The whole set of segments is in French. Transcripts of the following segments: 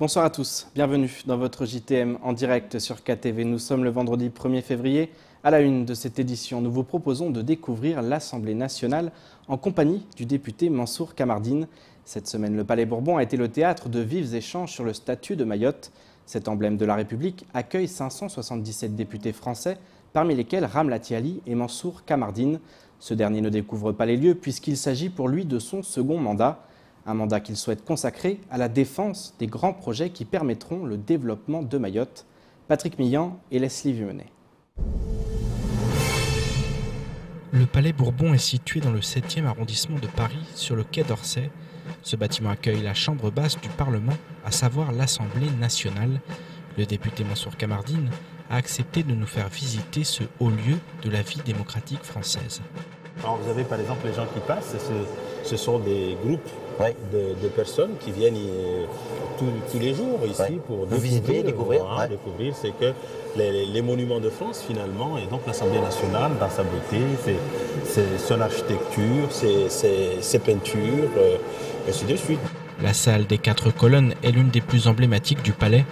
Bonsoir à tous, bienvenue dans votre JTM en direct sur KTV. Nous sommes le vendredi 1er février. À la une de cette édition, nous vous proposons de découvrir l'Assemblée nationale en compagnie du député Mansour Kamardine. Cette semaine, le Palais Bourbon a été le théâtre de vifs échanges sur le statut de Mayotte. Cet emblème de la République accueille 577 députés français, parmi lesquels Ramlati Ali et Mansour Kamardine. Ce dernier ne découvre pas les lieux puisqu'il s'agit pour lui de son second mandat. Un mandat qu'il souhaite consacrer à la défense des grands projets qui permettront le développement de Mayotte. Patrick Millan et Leslie Vumenet. Le Palais Bourbon est situé dans le 7e arrondissement de Paris, sur le quai d'Orsay. Ce bâtiment accueille la chambre basse du Parlement, à savoir l'Assemblée nationale. Le député Mansour Kamardine a accepté de nous faire visiter ce haut lieu de la vie démocratique française. Alors vous avez par exemple les gens qui passent, ce sont des groupes de personnes qui viennent tous les jours ici pour découvrir. Découvrir, c'est que les monuments de France finalement, et donc l'Assemblée nationale dans sa beauté, c'est son architecture, ses peintures, et ainsi de suite. La salle des 4 colonnes est l'une des plus emblématiques du palais.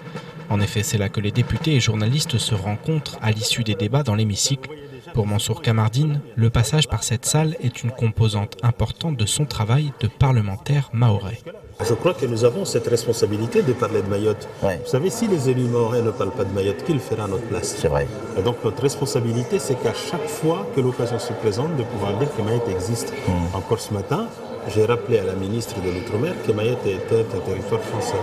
En effet, c'est là que les députés et journalistes se rencontrent à l'issue des débats dans l'hémicycle. Pour Mansour Kamardine, le passage par cette salle est une composante importante de son travail de parlementaire mahorais. Je crois que nous avons cette responsabilité de parler de Mayotte. Vous savez, si les élus mahorais ne parlent pas de Mayotte, qui le fera à notre place? C'est vrai. Et donc notre responsabilité, c'est qu'à chaque fois que l'occasion se présente, de pouvoir dire que Mayotte existe. Encore ce matin, j'ai rappelé à la ministre de l'Outre-mer que Mayotte était un territoire français.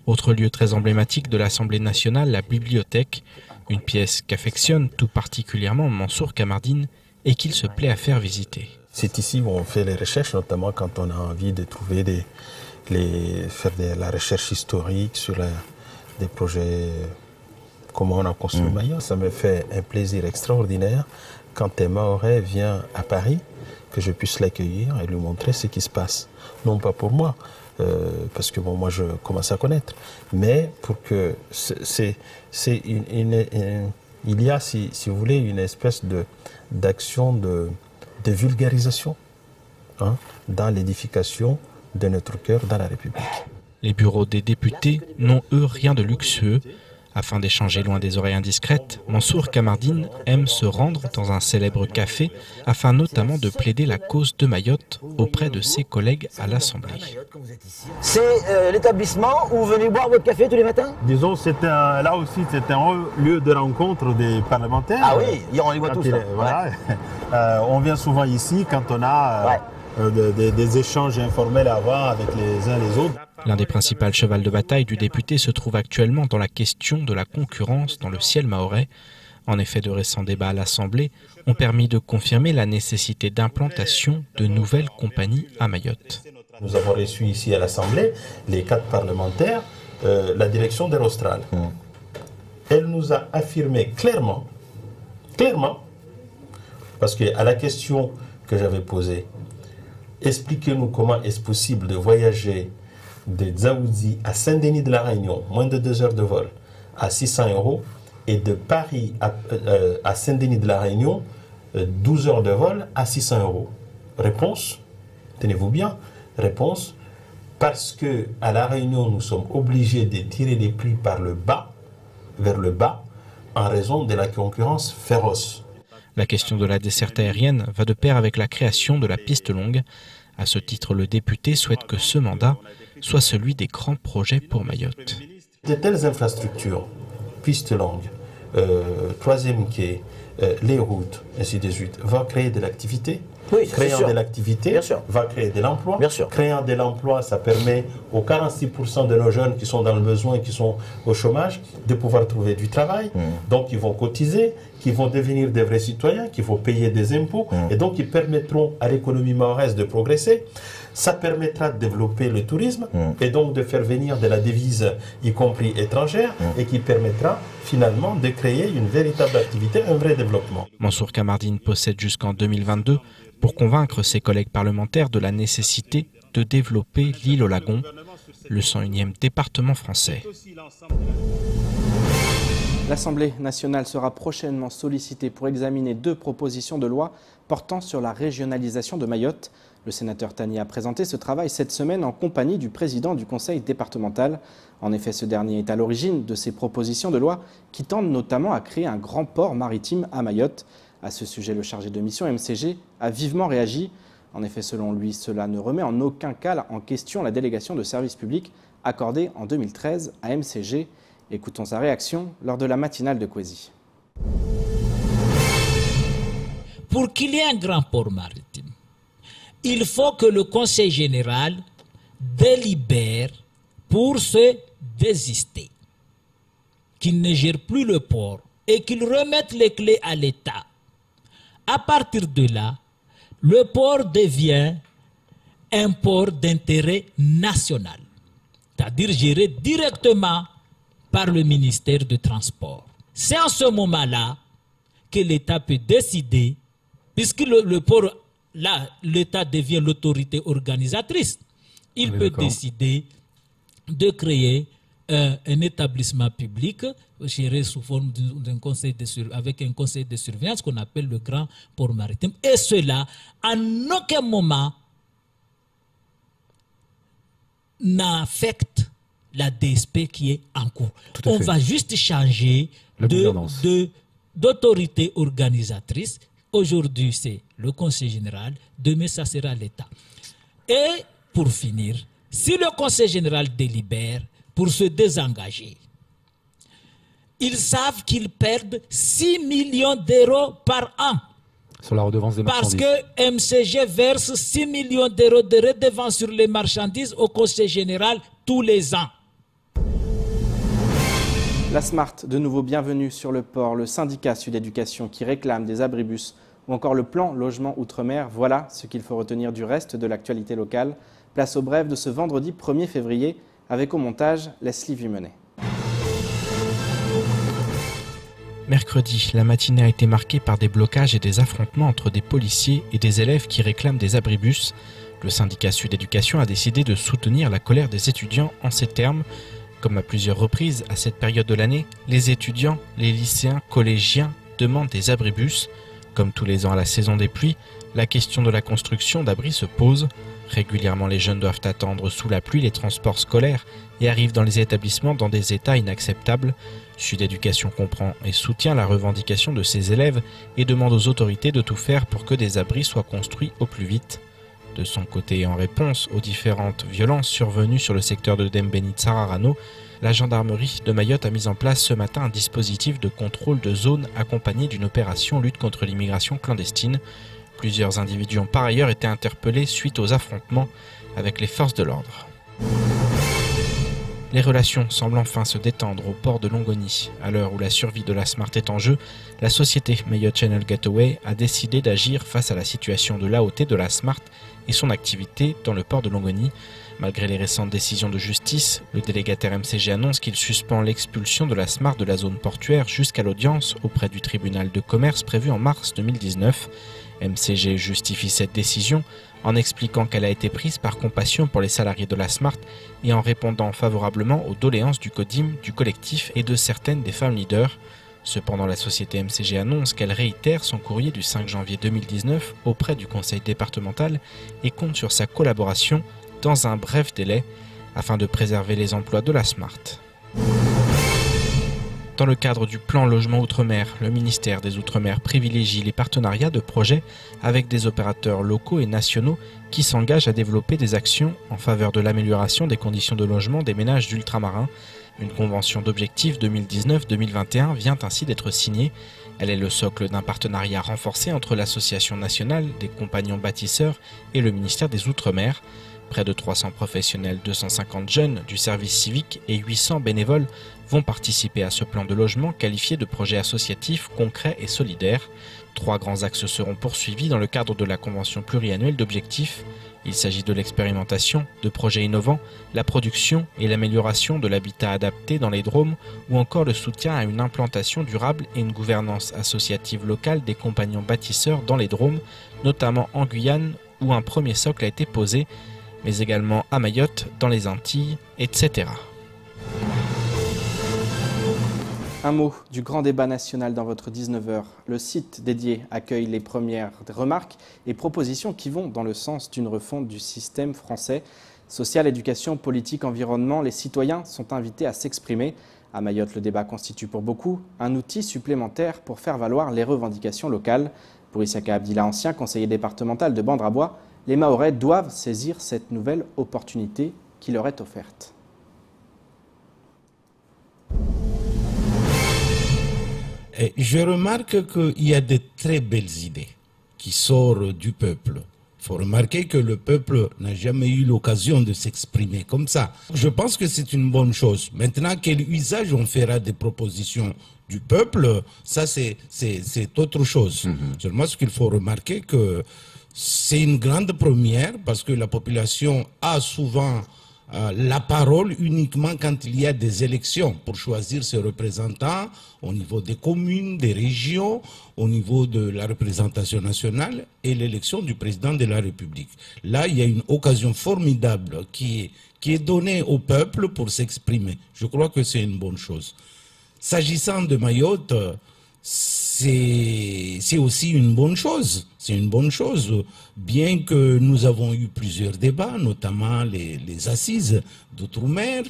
Autre lieu très emblématique de l'Assemblée nationale, la bibliothèque, une pièce qu'affectionne tout particulièrement Mansour Kamardine et qu'il se plaît à faire visiter. C'est ici où on fait les recherches, notamment quand on a envie de trouver faire de la recherche historique sur des projets, comment on a construit Mayotte. Ça me fait un plaisir extraordinaire quand un Mahorais vient à Paris, que je puisse l'accueillir et lui montrer ce qui se passe. Non pas pour moi, parce que bon, moi je commence à connaître, mais pour que il y a, si vous voulez, une espèce d'action de vulgarisation dans l'édification de notre cœur dans la République. Les bureaux des députés n'ont eux rien de luxueux. Afin d'échanger loin des oreilles indiscrètes, Mansour Kamardine aime se rendre dans un célèbre café afin notamment de plaider la cause de Mayotte auprès de ses collègues à l'Assemblée. C'est l'établissement où vous venez boire votre café tous les matins? Disons, là aussi, c'est un lieu de rencontre des parlementaires. Ah oui, on les voit tous. Voilà. On vient souvent ici quand on a des échanges informels à avoir avec les uns les autres. L'un des principaux chevals de bataille du député se trouve actuellement dans la question de la concurrence dans le ciel mahorais. En effet, de récents débats à l'Assemblée ont permis de confirmer la nécessité d'implantation de nouvelles compagnies à Mayotte. Nous avons reçu ici à l'Assemblée, les 4 parlementaires, la direction d'Aerostral. Elle nous a affirmé clairement, parce qu'à la question que j'avais posée, expliquez-nous comment est-ce possible de voyager de Dzaoudzi à Saint-Denis de la Réunion, moins de 2 heures de vol, à 600 €, et de Paris à Saint-Denis de la Réunion, 12 heures de vol à 600 €. Réponse, tenez-vous bien, réponse, parce qu'à la Réunion, nous sommes obligés de tirer les prix par le bas, vers le bas, en raison de la concurrence féroce. La question de la desserte aérienne va de pair avec la création de la piste longue. À ce titre, le député souhaite que ce mandat soit celui des grands projets pour Mayotte. De telles infrastructures, pistes longues, 3e quai, les routes, ainsi de suite, va créer de l'activité. Oui, créant de l'activité, va créer de l'emploi. Créant de l'emploi, ça permet aux 46% de nos jeunes qui sont dans le besoin, qui sont au chômage, de pouvoir trouver du travail. Donc ils vont cotiser, qui vont devenir des vrais citoyens, qui vont payer des impôts, et donc ils permettront à l'économie mahoraise de progresser. Ça permettra de développer le tourisme et donc de faire venir de la devise, y compris étrangère, et qui permettra finalement de créer une véritable activité, un vrai développement. Mansour Kamardine possède jusqu'en 2022 pour convaincre ses collègues parlementaires de la nécessité de développer l'île aux lagons, le 101e département français. L'Assemblée nationale sera prochainement sollicitée pour examiner 2 propositions de loi portant sur la régionalisation de Mayotte. Le sénateur Tani a présenté ce travail cette semaine en compagnie du président du conseil départemental. En effet, ce dernier est à l'origine de ces propositions de loi qui tendent notamment à créer un grand port maritime à Mayotte. À ce sujet, le chargé de mission MCG a vivement réagi. En effet, selon lui, cela ne remet en aucun cas en question la délégation de service public accordée en 2013 à MCG. Écoutons sa réaction lors de la matinale de Kwesi. Pour qu'il y ait un grand port maritime, il faut que le Conseil général délibère pour se désister, qu'il ne gère plus le port et qu'il remette les clés à l'État. À partir de là, le port devient un port d'intérêt national, c'est-à-dire géré directement par le ministère des Transports. C'est en ce moment-là que l'État peut décider, puisque le port, là, l'État devient l'autorité organisatrice. Il peut décider de créer un établissement public géré sous forme d'un conseil avec un conseil de surveillance qu'on appelle le Grand Port Maritime. Et cela, en aucun moment, n'affecte la DSP qui est en cours. On va juste changer d'autorité organisatrice. Aujourd'hui, c'est le Conseil général. Demain, ça sera l'État. Et pour finir, si le Conseil général délibère pour se désengager, ils savent qu'ils perdent 6 millions d'euros par an. Sur la redevance des marchandises. Parce que MCG verse 6 millions d'euros de redevance sur les marchandises au Conseil général tous les ans. La Smart, de nouveau bienvenue sur le port, le syndicat Sud Éducation qui réclame des abribus ou encore le plan logement outre-mer. Voilà ce qu'il faut retenir du reste de l'actualité locale. Place au bref de ce vendredi 1er février avec au montage Leslie Vumenet. Mercredi, la matinée a été marquée par des blocages et des affrontements entre des policiers et des élèves qui réclament des abribus. Le syndicat Sud Éducation a décidé de soutenir la colère des étudiants en ces termes. Comme à plusieurs reprises à cette période de l'année, les étudiants, les lycéens, collégiens demandent des abribus. Comme tous les ans à la saison des pluies, la question de la construction d'abris se pose. Régulièrement, les jeunes doivent attendre sous la pluie les transports scolaires et arrivent dans les établissements dans des états inacceptables. Sud Éducation comprend et soutient la revendication de ses élèves et demande aux autorités de tout faire pour que des abris soient construits au plus vite. De son côté, en réponse aux différentes violences survenues sur le secteur de Dembeni-Tsararano, la gendarmerie de Mayotte a mis en place ce matin un dispositif de contrôle de zone accompagné d'une opération lutte contre l'immigration clandestine. Plusieurs individus ont par ailleurs été interpellés suite aux affrontements avec les forces de l'ordre. Les relations semblent enfin se détendre au port de Longoni. À l'heure où la survie de la Smart est en jeu, la société Mayotte Channel Gateway a décidé d'agir face à la situation de l'AOT de la Smart et son activité dans le port de Longoni. Malgré les récentes décisions de justice, le délégataire MCG annonce qu'il suspend l'expulsion de la Smart de la zone portuaire jusqu'à l'audience auprès du tribunal de commerce prévue en mars 2019. MCG justifie cette décision en expliquant qu'elle a été prise par compassion pour les salariés de la Smart et en répondant favorablement aux doléances du CODIM, du collectif et de certaines des femmes leaders. Cependant, la société MCG annonce qu'elle réitère son courrier du 5 janvier 2019 auprès du conseil départemental et compte sur sa collaboration dans un bref délai afin de préserver les emplois de la Smart. Dans le cadre du plan logement outre-mer, le ministère des Outre-mer privilégie les partenariats de projets avec des opérateurs locaux et nationaux qui s'engagent à développer des actions en faveur de l'amélioration des conditions de logement des ménages d'ultramarins. Une convention d'objectifs 2019-2021 vient ainsi d'être signée. Elle est le socle d'un partenariat renforcé entre l'Association nationale des compagnons bâtisseurs et le ministère des Outre-mer. Près de 300 professionnels, 250 jeunes du service civique et 800 bénévoles vont participer à ce plan de logement qualifié de projet associatif, concret et solidaire. 3 grands axes seront poursuivis dans le cadre de la convention pluriannuelle d'objectifs. Il s'agit de l'expérimentation de projets innovants, la production et l'amélioration de l'habitat adapté dans les Drômes ou encore le soutien à une implantation durable et une gouvernance associative locale des compagnons bâtisseurs dans les Drômes, notamment en Guyane où un premier socle a été posé, mais également à Mayotte, dans les Antilles, etc. Un mot du grand débat national dans votre 19h. Le site dédié accueille les premières remarques et propositions qui vont dans le sens d'une refonte du système français. Social, éducation, politique, environnement, les citoyens sont invités à s'exprimer. À Mayotte, le débat constitue pour beaucoup un outil supplémentaire pour faire valoir les revendications locales. Pour Issaka Abdillah, ancien conseiller départemental de Bandrabois, les Mahorais doivent saisir cette nouvelle opportunité qui leur est offerte. Je remarque qu'il y a de très belles idées qui sortent du peuple. Il faut remarquer que le peuple n'a jamais eu l'occasion de s'exprimer comme ça. Je pense que c'est une bonne chose. Maintenant, quel usage on fera des propositions du peuple, ça c'est autre chose. Seulement, ce qu'il faut remarquer que c'est une grande première parce que la population a souvent la parole uniquement quand il y a des élections pour choisir ses représentants au niveau des communes, des régions, au niveau de la représentation nationale et l'élection du président de la République. Là, il y a une occasion formidable qui est donnée au peuple pour s'exprimer. Je crois que c'est une bonne chose. S'agissant de Mayotte, c'est aussi une bonne chose. C'est une bonne chose, bien que nous avons eu plusieurs débats, notamment les assises d'outre-mer.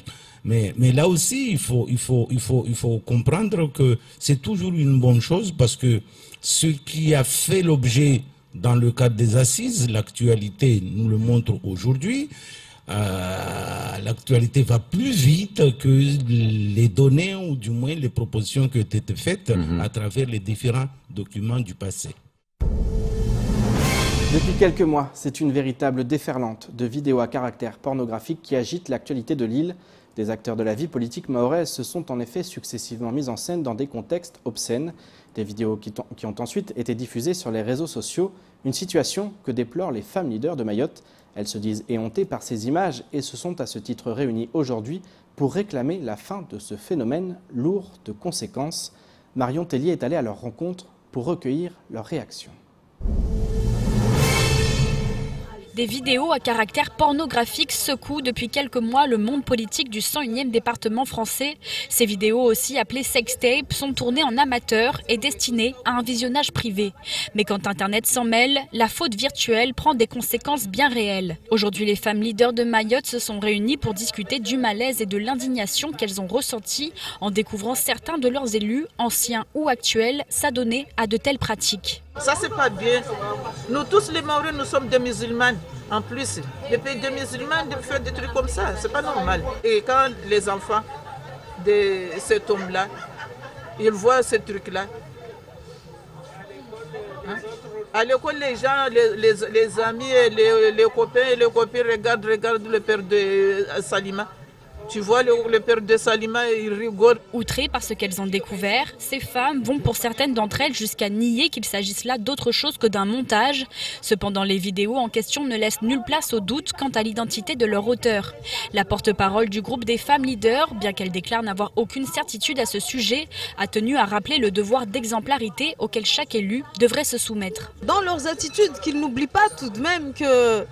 Mais là aussi, il faut comprendre que c'est toujours une bonne chose parce que ce qui a fait l'objet dans le cadre des assises, l'actualité nous le montre aujourd'hui. L'actualité va plus vite que les données ou du moins les propositions qui ont été faites à travers les différents documents du passé. Depuis quelques mois, c'est une véritable déferlante de vidéos à caractère pornographique qui agite l'actualité de l'île. Des acteurs de la vie politique mahoraise se sont en effet successivement mis en scène dans des contextes obscènes. Des vidéos qui ont ensuite été diffusées sur les réseaux sociaux. Une situation que déplorent les femmes leaders de Mayotte. Elles se disent éhontées par ces images et se sont à ce titre réunies aujourd'hui pour réclamer la fin de ce phénomène lourd de conséquences. Marion Tellier est allée à leur rencontre pour recueillir leurs réactions. Des vidéos à caractère pornographique secouent depuis quelques mois le monde politique du 101e département français. Ces vidéos, aussi appelées sextapes, sont tournées en amateur et destinées à un visionnage privé. Mais quand Internet s'en mêle, la faute virtuelle prend des conséquences bien réelles. Aujourd'hui, les femmes leaders de Mayotte se sont réunies pour discuter du malaise et de l'indignation qu'elles ont ressenti en découvrant certains de leurs élus, anciens ou actuels, s'adonner à de telles pratiques. Ça, c'est pas bien. Nous tous les Maoris, nous sommes des musulmans. En plus, des pays de musulmans, de faire des trucs comme ça, c'est pas normal. Et quand les enfants de cet homme-là, ils voient ces trucs-là, hein? À l'école, les gens, les amis, les copains et les copines regardent le père de Salima. Tu vois, le père de Salima, il rigole. Outrées par ce qu'elles ont découvert, ces femmes vont pour certaines d'entre elles jusqu'à nier qu'il s'agisse là d'autre chose que d'un montage. Cependant, les vidéos en question ne laissent nulle place au doute quant à l'identité de leur auteur. La porte-parole du groupe des femmes leaders, bien qu'elle déclare n'avoir aucune certitude à ce sujet, a tenu à rappeler le devoir d'exemplarité auquel chaque élu devrait se soumettre. Dans leurs attitudes, qu'ils n'oublient pas tout de même que...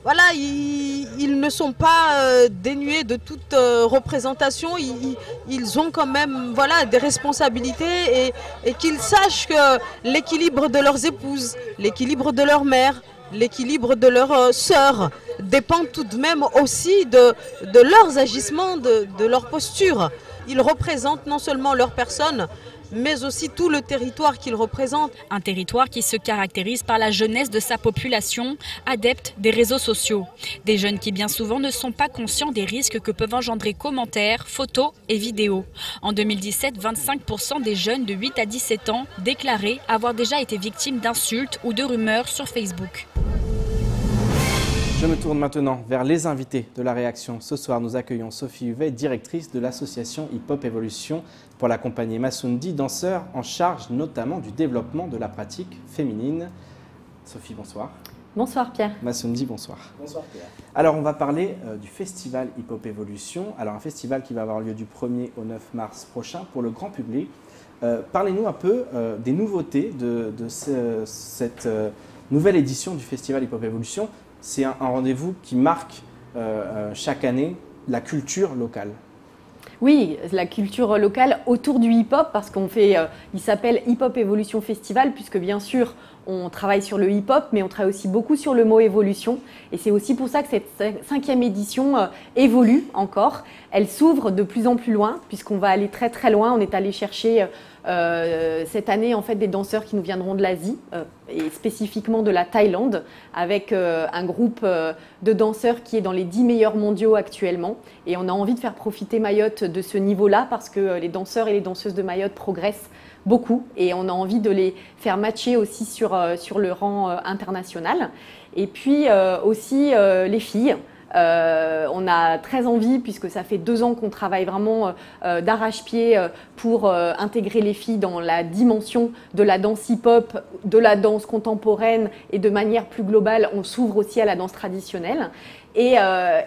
Voilà, ils ne sont pas dénués de toute représentation, ils ont quand même des responsabilités et qu'ils sachent que l'équilibre de leurs épouses, l'équilibre de leur mère, l'équilibre de leurs sœurs dépend tout de même aussi de leurs agissements, de leur posture. Ils représentent non seulement leur personne, mais aussi tout le territoire qu'il représente. Un territoire qui se caractérise par la jeunesse de sa population, adepte des réseaux sociaux. Des jeunes qui bien souvent ne sont pas conscients des risques que peuvent engendrer commentaires, photos et vidéos. En 2017, 25% des jeunes de 8 à 17 ans déclaraient avoir déjà été victimes d'insultes ou de rumeurs sur Facebook. Je me tourne maintenant vers les invités de la réaction. Ce soir, nous accueillons Sophie Huvet, directrice de l'association Hip Hop Evolution, pour l'accompagner Massoundi, danseur en charge notamment du développement de la pratique féminine. Sophie, bonsoir. Bonsoir Pierre. Massoundi, bonsoir. Bonsoir Pierre. Alors, on va parler du festival Hip Hop Evolution. Alors, un festival qui va avoir lieu du 1er au 9 mars prochain pour le grand public. Parlez-nous un peu des nouveautés de cette nouvelle édition du festival Hip Hop Evolution. C'est un rendez-vous qui marque chaque année la culture locale. Oui, la culture locale autour du hip-hop, parce qu'on fait, il s'appelle Hip Hop Evolution Festival, puisque bien sûr, on travaille sur le hip-hop, mais on travaille aussi beaucoup sur le mot évolution. Et c'est aussi pour ça que cette 5e édition évolue encore. Elle s'ouvre de plus en plus loin, puisqu'on va aller très très loin. On est allé chercher cette année en fait des danseurs qui nous viendront de l'Asie et spécifiquement de la Thaïlande, avec un groupe de danseurs qui est dans les 10 meilleurs mondiaux actuellement. Et on a envie de faire profiter Mayotte de ce niveau-là, parce que les danseurs et les danseuses de Mayotte progressent beaucoup et on a envie de les faire matcher aussi sur le rang international. Et puis aussi les filles. On a très envie, puisque ça fait 2 ans qu'on travaille vraiment d'arrache-pied pour intégrer les filles dans la dimension de la danse hip-hop, de la danse contemporaine, et de manière plus globale, on s'ouvre aussi à la danse traditionnelle. Et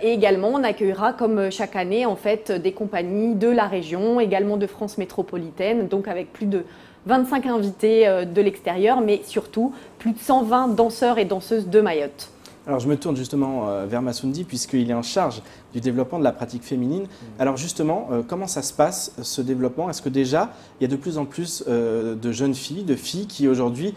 également, on accueillera, comme chaque année, en fait, des compagnies de la région, également de France métropolitaine, donc avec plus de 25 invités de l'extérieur, mais surtout plus de 120 danseurs et danseuses de Mayotte. Alors je me tourne justement vers Massoundi, puisqu'il est en charge du développement de la pratique féminine. Alors justement, comment ça se passe, ce développement? Est-ce que déjà, il y a de plus en plus de jeunes filles, de filles qui aujourd'hui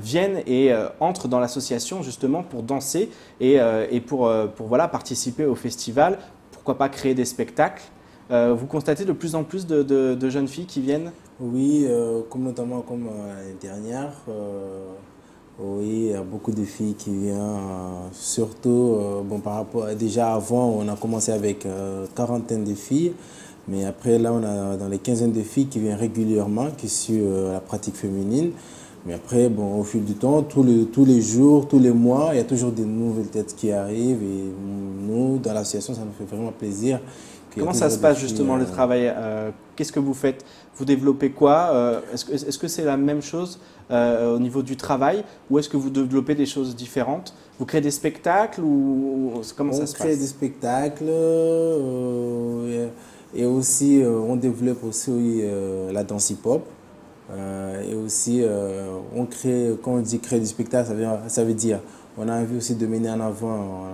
viennent et entrent dans l'association justement pour danser et pour voilà, participer au festival, pourquoi pas créer des spectacles? Vous constatez de plus en plus de jeunes filles qui viennent? Oui, notamment comme l'année dernière. Oui, il y a beaucoup de filles qui viennent, surtout, par rapport déjà avant, on a commencé avec quarantaine de filles, mais après là, on a dans les quinzaines de filles qui viennent régulièrement, qui suivent la pratique féminine. Mais après, au fil du temps, tous les jours, tous les mois, il y a toujours des nouvelles têtes qui arrivent, et nous, dans l'association, ça nous fait vraiment plaisir. Comment ça se passe justement le travail? Qu'est-ce que vous faites? Vous développez quoi? Est-ce que c'est la même chose au niveau du travail, ou est-ce que vous développez des choses différentes? Vous créez des spectacles ou comment ça se passe? On crée des spectacles et aussi on développe aussi la danse hip-hop. Et aussi on crée, quand on dit créer des spectacles, ça veut dire on a envie aussi de mener en avant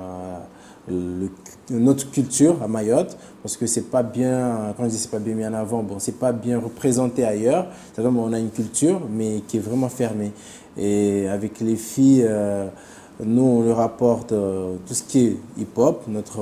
notre culture à Mayotte, parce que c'est pas bien, quand je dis c'est pas bien mis en avant, c'est pas bien représenté ailleurs. C'est-à-dire on a une culture, mais qui est vraiment fermée. Et avec les filles, nous on leur apporte tout ce qui est hip-hop, notre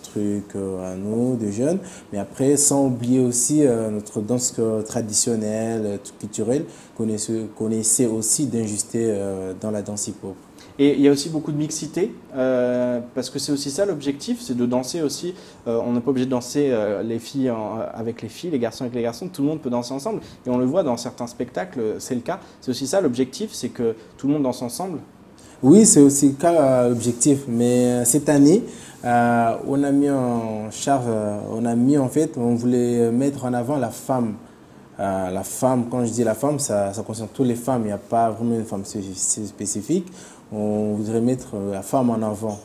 truc à nous, de jeunes, mais après sans oublier aussi notre danse traditionnelle, culturelle, qu'on essaie aussi d'injuster dans la danse hip-hop. Et il y a aussi beaucoup de mixité, parce que c'est aussi ça l'objectif, c'est de danser aussi. On n'est pas obligé de danser les filles avec les filles, les garçons avec les garçons, tout le monde peut danser ensemble. Et on le voit dans certains spectacles, c'est le cas. C'est aussi ça l'objectif, c'est que tout le monde danse ensemble. Oui, c'est aussi le cas l'objectif. Mais cette année, on a mis en charge, on voulait mettre en avant la femme. La femme, quand je dis la femme, ça concerne toutes les femmes, il n'y a pas vraiment une femme spécifique. On voudrait mettre la femme en avant.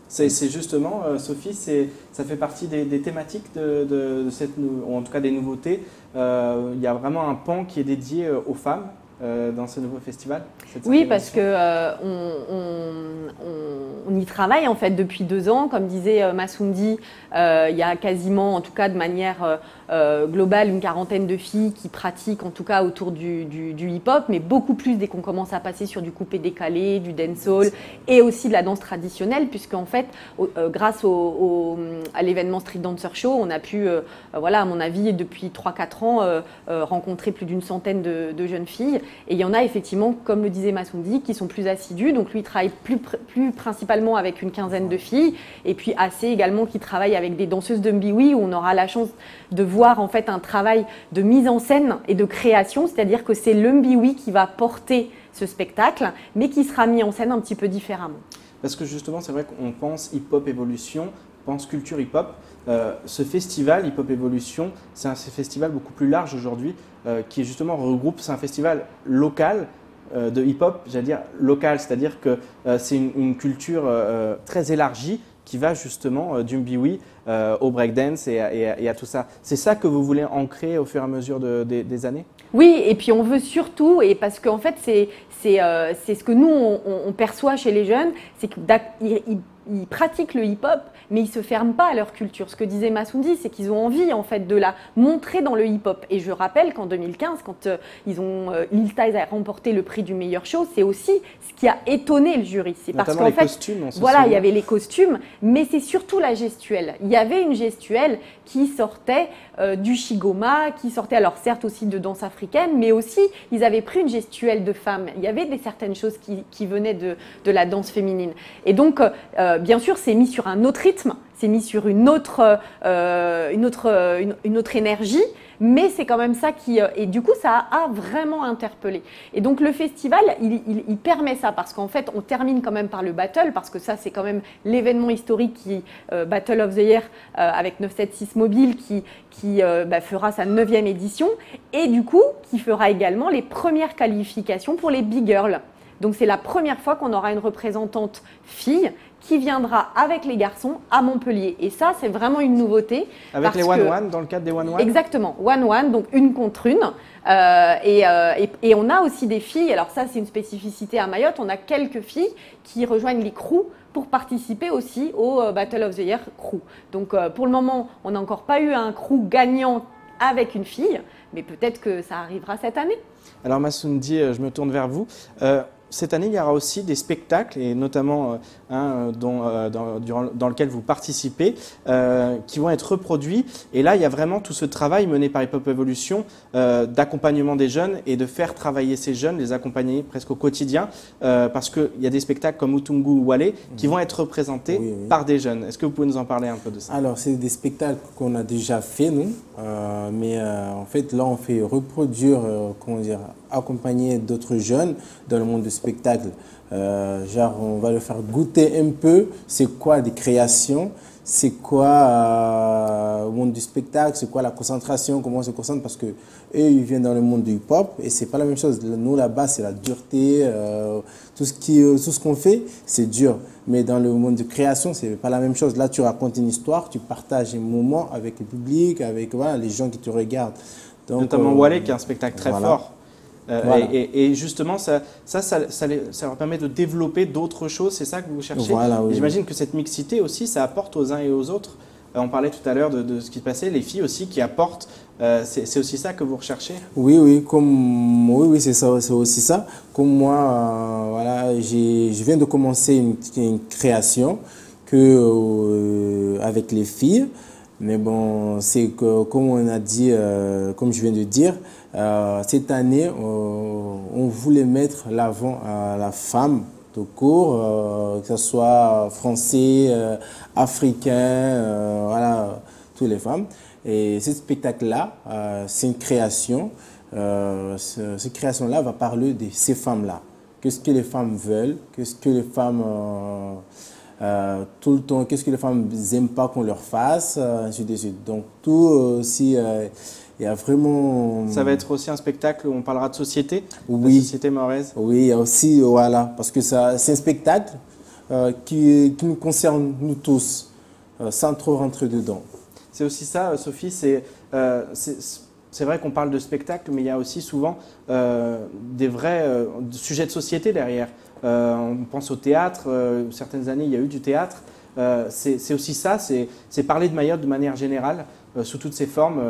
C'est justement, Sophie, ça fait partie des thématiques ou en tout cas des nouveautés. Il y a vraiment un pan qui est dédié aux femmes dans ce nouveau festival? Oui, parce que on y travaille en fait depuis 2 ans. Comme disait Massoundi, il y a quasiment, en tout cas de manière globale, une quarantaine de filles qui pratiquent en tout cas autour du hip-hop, mais beaucoup plus dès qu'on commence à passer sur du coupé-décalé, du dancehall et aussi de la danse traditionnelle, puisque en fait, grâce à l'événement Street Dancer Show, on a pu, voilà, à mon avis, depuis 3-4 ans, rencontrer plus d'une centaine de jeunes filles. Et il y en a effectivement, comme le disait Massoundi, qui sont plus assidus. Donc lui, il travaille plus principalement avec une quinzaine de filles. Et puis assez également qui travaille avec des danseuses de Mbiwi, où on aura la chance de voir en fait un travail de mise en scène et de création. C'est-à-dire que c'est le Mbiwi qui va porter ce spectacle, mais qui sera mis en scène un petit peu différemment. Parce que justement, c'est vrai qu'on pense hip-hop évolution, pense culture hip-hop. Ce festival Hip Hop Evolution, c'est un festival beaucoup plus large aujourd'hui, qui justement regroupe, c'est un festival local de hip-hop, j'allais dire local, c'est-à-dire que c'est une culture très élargie qui va justement du Mbiwi au breakdance et à tout ça. C'est ça que vous voulez ancrer au fur et à mesure des années? Oui, et puis on veut surtout, et parce qu'en fait c'est ce que nous on perçoit chez les jeunes, c'est qu'ils ils pratiquent le hip-hop, mais ils ne se ferment pas à leur culture. Ce que disait Massoundi, c'est qu'ils ont envie en fait de la montrer dans le hip-hop. Et je rappelle qu'en 2015, quand Lil Styles a remporté le prix du meilleur show, c'est aussi ce qui a étonné le jury. C'est parce qu'en fait, costumes, voilà, il y avait les costumes, mais c'est surtout la gestuelle. Il y avait une gestuelle qui sortait du shigoma, qui sortait alors certes aussi de danse africaine, mais aussi ils avaient pris une gestuelle de femme. Il y avait certaines choses qui venaient de la danse féminine. Et donc, bien sûr, c'est mis sur un autre rythme, c'est mis sur une autre énergie, mais c'est quand même ça qui... et du coup, ça a vraiment interpellé. Et donc, le festival, il permet ça, parce qu'en fait, on termine quand même par le battle, parce que ça, c'est quand même l'événement historique Battle of the Year, avec 976 Mobile, qui fera sa 9e édition, et du coup, qui fera également les premières qualifications pour les Big Girls. Donc, c'est la première fois qu'on aura une représentante fille qui viendra avec les garçons à Montpellier. Et ça, c'est vraiment une nouveauté. Avec les one-one, dans le cadre des one-one? Exactement, one-one, donc une contre une. Et on a aussi des filles, alors ça, c'est une spécificité à Mayotte, on a quelques filles qui rejoignent les crews pour participer aussi au Battle of the Year crew. Donc, pour le moment, on n'a encore pas eu un crew gagnant avec une fille, mais peut-être que ça arrivera cette année. Alors, Massoundi, je me tourne vers vous. Cette année, il y aura aussi des spectacles, et notamment dans lequel vous participez, qui vont être reproduits. Et là, il y a vraiment tout ce travail mené par Hip Hop Evolution d'accompagnement des jeunes et de faire travailler ces jeunes, les accompagner presque au quotidien, parce qu'il y a des spectacles comme Utungu ou Wale qui vont être représentés par des jeunes. Est-ce que vous pouvez nous en parler un peu de ça? Alors, c'est des spectacles qu'on a déjà fait, nous, mais en fait, là, on fait reproduire, comment dire, accompagner d'autres jeunes dans le monde du spectacle. Genre, on va leur faire goûter un peu c'est quoi des créations, c'est quoi le monde du spectacle, c'est quoi la concentration, comment on se concentre, parce que eux, ils viennent dans le monde du hip-hop et c'est pas la même chose. Nous, là-bas, c'est la dureté, tout ce qu'on fait, c'est dur. Mais dans le monde de création, c'est pas la même chose. Là, tu racontes une histoire, tu partages un moment avec le public, avec voilà, les gens qui te regardent. Donc, notamment Wale, qui est un spectacle très fort. Voilà. Et justement, ça leur permet de développer d'autres choses, c'est ça que vous cherchez? Voilà, oui. J'imagine que cette mixité aussi, ça apporte aux uns et aux autres. On parlait tout à l'heure de ce qui se passait, les filles aussi qui apportent, c'est aussi ça que vous recherchez? Oui, oui, c'est ça, c'est aussi ça. Comme moi, voilà, je viens de commencer une création avec les filles. Mais bon, c'est que, comme on a dit, comme je viens de dire, cette année, on voulait mettre l'avant à la femme de cours, que ce soit français, africain, voilà, toutes les femmes. Et ce spectacle-là, c'est une création. Cette création-là va parler de ces femmes-là. Qu'est-ce que les femmes veulent, qu'est-ce que les femmes... tout le temps, qu'est-ce que les femmes n'aiment pas qu'on leur fasse, ainsi de suite. Donc tout aussi, il y a vraiment... Ça va être aussi un spectacle où on parlera de société, oui. De société mahoraise. Oui, il y a aussi, voilà, parce que c'est un spectacle qui nous concerne nous tous, sans trop rentrer dedans. C'est aussi ça, Sophie, c'est vrai qu'on parle de spectacle, mais il y a aussi souvent des vrais sujets de société derrière. On pense au théâtre, certaines années il y a eu du théâtre. C'est aussi ça, c'est parler de Mayotte de manière générale, sous toutes ses formes,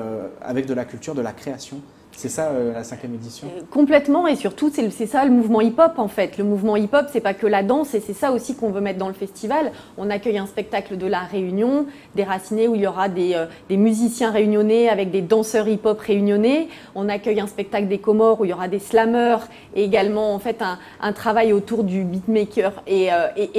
avec de la culture, de la création. C'est ça la 5e édition? Complètement, et surtout c'est ça le mouvement hip-hop en fait. Le mouvement hip-hop, c'est pas que la danse, et c'est ça aussi qu'on veut mettre dans le festival. On accueille un spectacle de la Réunion, déraciné, où il y aura des musiciens réunionnais avec des danseurs hip-hop réunionnais. On accueille un spectacle des Comores où il y aura des slammeurs, et également en fait un travail autour du beatmaker et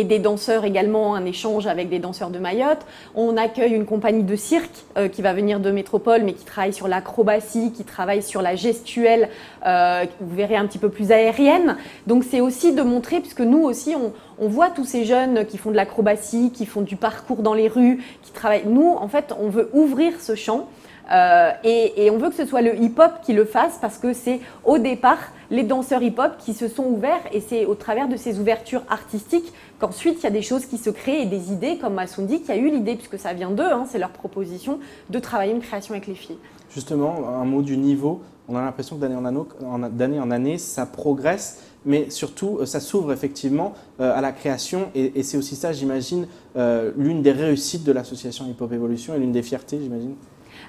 des danseurs également, un échange avec des danseurs de Mayotte. On accueille une compagnie de cirque qui va venir de Métropole, mais qui travaille sur l'acrobatie, qui travaille sur la gestuelle, vous verrez un petit peu plus aérienne. Donc c'est aussi de montrer, puisque nous aussi on voit tous ces jeunes qui font de l'acrobatie, qui font du parcours dans les rues, qui travaillent. Nous en fait on veut ouvrir ce champ et on veut que ce soit le hip-hop qui le fasse, parce que c'est au départ les danseurs hip-hop qui se sont ouverts, et c'est au travers de ces ouvertures artistiques qu'ensuite il y a des choses qui se créent et des idées, comme Massoundi qui a eu l'idée, puisque ça vient d'eux, hein, c'est leur proposition, de travailler une création avec les filles. Justement, un mot du niveau, on a l'impression que d'année en année, ça progresse. mais surtout, ça s'ouvre effectivement à la création, et c'est aussi ça, j'imagine, l'une des réussites de l'association Hip Hop Evolution et l'une des fiertés, j'imagine.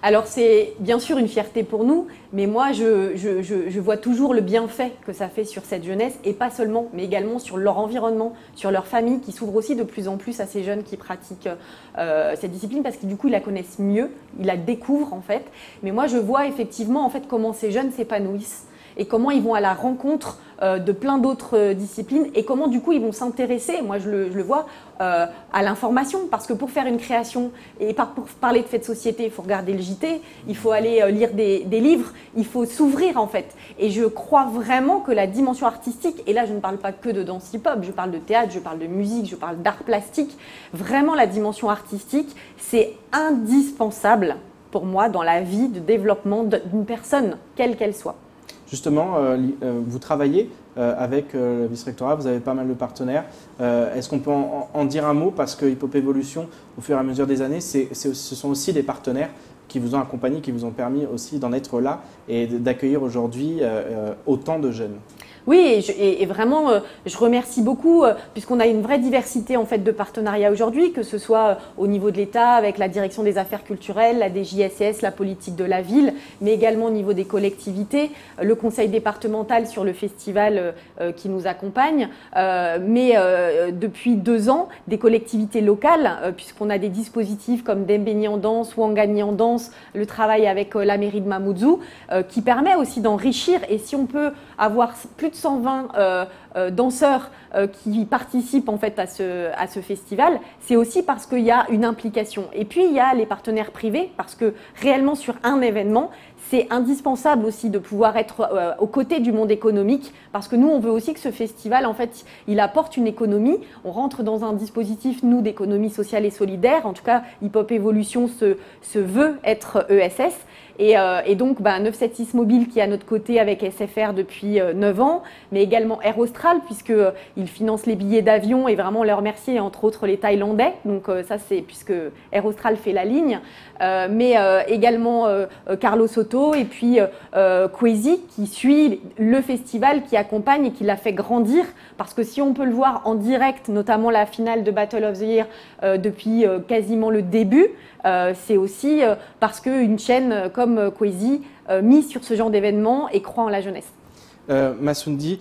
Alors c'est bien sûr une fierté pour nous, mais moi je vois toujours le bienfait que ça fait sur cette jeunesse, et pas seulement, mais également sur leur environnement, sur leur famille, qui s'ouvre aussi de plus en plus à ces jeunes qui pratiquent cette discipline, parce que du coup ils la connaissent mieux, ils la découvrent en fait. Mais moi je vois effectivement en fait comment ces jeunes s'épanouissent, et comment ils vont à la rencontre de plein d'autres disciplines, et comment du coup ils vont s'intéresser, moi je le vois, à l'information, parce que pour faire une création et pour parler de faits de société, il faut regarder le JT, il faut aller lire des livres, il faut s'ouvrir en fait. Et je crois vraiment que la dimension artistique, et là je ne parle pas que de danse hip-hop, je parle de théâtre, je parle de musique, je parle d'art plastique, vraiment la dimension artistique, c'est indispensable pour moi dans la vie de développement d'une personne, quelle qu'elle soit. Justement, vous travaillez avec le vice-rectorat, vous avez pas mal de partenaires. Est-ce qu'on peut en dire un mot? Parce que Hip Hop Evolution, au fur et à mesure des années, ce sont aussi des partenaires qui vous ont accompagné, qui vous ont permis aussi d'en être là et d'accueillir aujourd'hui autant de jeunes. Oui, et vraiment, je remercie beaucoup, puisqu'on a une vraie diversité en fait de partenariats aujourd'hui, que ce soit au niveau de l'État, avec la direction des affaires culturelles, la DJSS, la politique de la ville, mais également au niveau des collectivités, le conseil départemental sur le festival qui nous accompagne, mais depuis 2 ans, des collectivités locales, puisqu'on a des dispositifs comme Dembéni en danse, Ouangani en danse, le travail avec la mairie de Mamoudzou, qui permet aussi d'enrichir, et si on peut avoir plus de 120 danseurs qui participent en fait à ce festival, c'est aussi parce qu'il y a une implication. Et puis il y a les partenaires privés, parce que réellement sur un événement, c'est indispensable aussi de pouvoir être aux côtés du monde économique, parce que nous on veut aussi que ce festival en fait il apporte une économie. On rentre dans un dispositif nous d'économie sociale et solidaire, en tout cas Hip Hop Evolution se veut être ESS. Et donc 976 Mobile qui est à notre côté avec SFR depuis 9 ans, mais également Air Austral puisqu'ils financent les billets d'avion, et vraiment les remercier, entre autres les Thaïlandais, donc ça c'est puisque Air Austral fait la ligne, mais également Carlos Soto, et puis Kwesi qui suit le festival, qui accompagne et qui l'a fait grandir, parce que si on peut le voir en direct, notamment la finale de Battle of the Year depuis quasiment le début, c'est aussi parce qu'une chaîne comme Kwesi mise sur ce genre d'événements et croit en la jeunesse. Massoundi,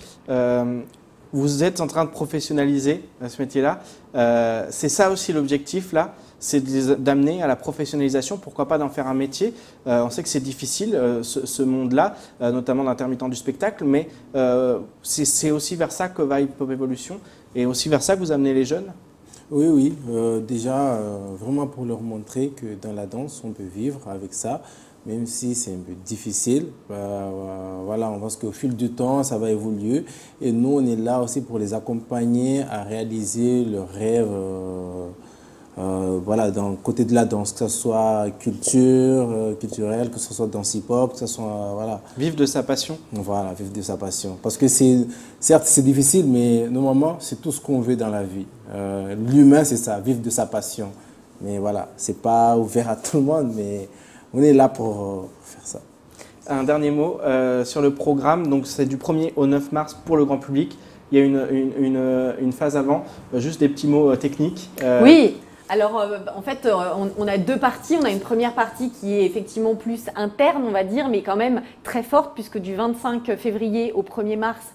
vous êtes en train de professionnaliser ce métier-là. C'est ça aussi l'objectif là, c'est d'amener à la professionnalisation, pourquoi pas d'en faire un métier. On sait que c'est difficile, ce monde-là, notamment d'intermittent du spectacle, mais c'est aussi vers ça que va Hip Hop Evolution, et aussi vers ça que vous amenez les jeunes. Oui, déjà, vraiment pour leur montrer que dans la danse, on peut vivre avec ça, même si c'est un peu difficile. Voilà, on pense qu'au fil du temps, ça va évoluer. Et nous, on est là aussi pour les accompagner à réaliser leurs rêves, voilà, dans le côté de la danse, que ce soit culturelle, que ce soit danse hip-hop, que ce soit, voilà. Vivre de sa passion. Voilà, vivre de sa passion. Parce que certes, c'est difficile, mais normalement, c'est tout ce qu'on veut dans la vie. L'humain, c'est ça, vivre de sa passion. Mais voilà, c'est pas ouvert à tout le monde, mais on est là pour faire ça. Un dernier mot sur le programme. Donc, c'est du 1er au 9 mars pour le grand public. Il y a une phase avant, juste des petits mots techniques. Oui. Alors, en fait, on a 2 parties. On a une première partie qui est effectivement plus interne, on va dire, mais quand même très forte, puisque du 25 février au 1er mars,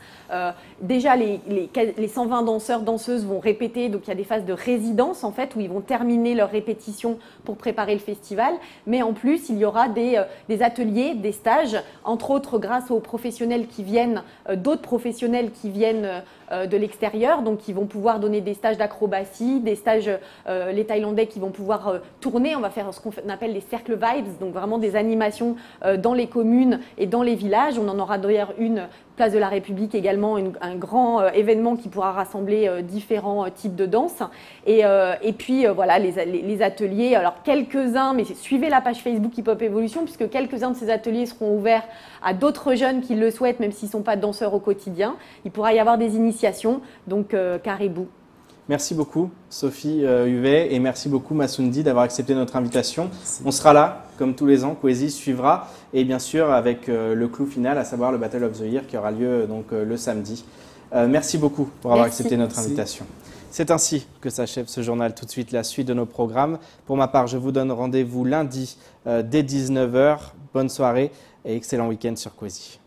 déjà les 120 danseurs, danseuses vont répéter. Donc, il y a des phases de résidence, en fait, où ils vont terminer leur répétition pour préparer le festival. Mais en plus, il y aura des ateliers, des stages, entre autres grâce aux professionnels qui viennent, d'autres professionnels qui viennent de l'extérieur, donc qui vont pouvoir donner des stages d'acrobatie, des stages, les Thaïlandais qui vont pouvoir tourner. On va faire ce qu'on appelle les cercles vibes, donc vraiment des animations dans les communes et dans les villages. On en aura d'ailleurs une place de la République également, un grand événement qui pourra rassembler différents types de danse. Et puis voilà, les ateliers, alors quelques-uns, mais suivez la page Facebook Hip Hop Evolution, puisque quelques-uns de ces ateliers seront ouverts à d'autres jeunes qui le souhaitent, même s'ils ne sont pas danseurs au quotidien. Il pourra y avoir des initiations, donc caribou. Merci beaucoup Sophie Huvet, et merci beaucoup Massoundi d'avoir accepté notre invitation. Merci. On sera là, comme tous les ans, Kwesi suivra, et bien sûr avec le clou final, à savoir le Battle of the Year qui aura lieu donc, le samedi. Merci beaucoup pour avoir Merci. accepté notre invitation. C'est ainsi que s'achève ce journal. Tout de suite, la suite de nos programmes. Pour ma part, je vous donne rendez-vous lundi dès 19 h. Bonne soirée et excellent week-end sur Kwesi.